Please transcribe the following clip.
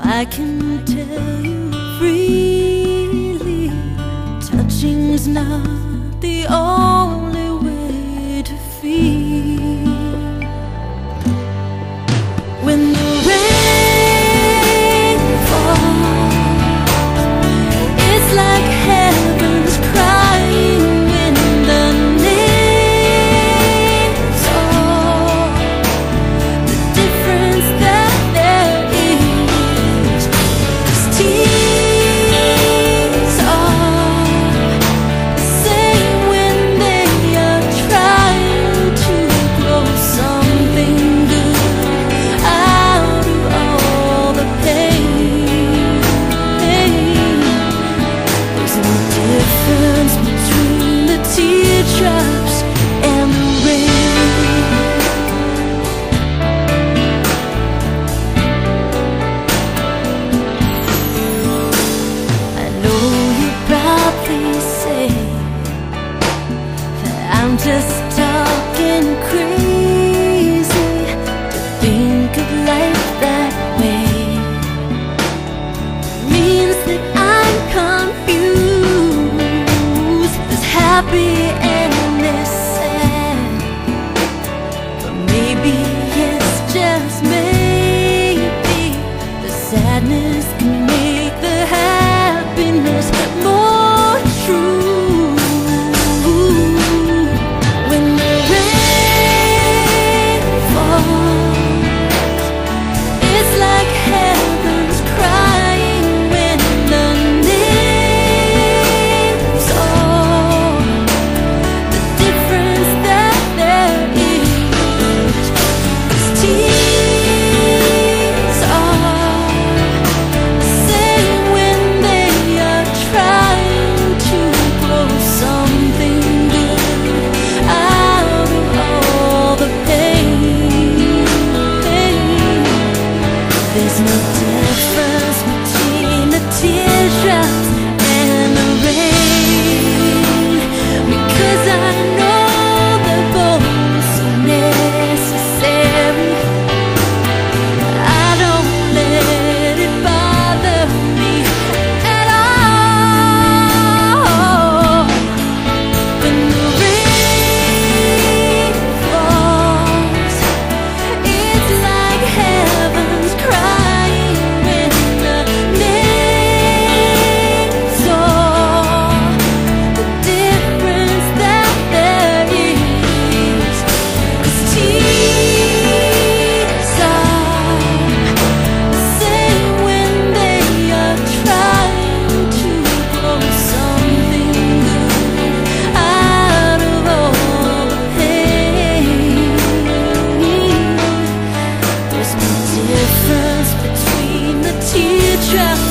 I can tell you freely, touching's not the only way to feel. When the rain falls, it's like heaven's crying when the names are the difference that there is. 'Cause tears are the same when they are trying to grow something good out of all the pain. There's no difference between the teardrops and the rain. I know you probably say that I'm just talking crazy to think of life that way. Means that I'm confused. There's happy and there's sad, but maybe it's just maybe the sadness can make the happiness more true. When the rain falls, it's like heaven's crying when the names are the difference that there is. 'Cause tears are the same when they are trying to grow something good out of all the pain. There's no difference between the teardrops and the rain, because I know they're both so necessary. I don't let it bother me at all. When the rain falls, it's like heaven's crying when the names are the difference that there is. 'Cause tears are the same when they are trying to grow something good out of all the pain. There's no difference between the teardrops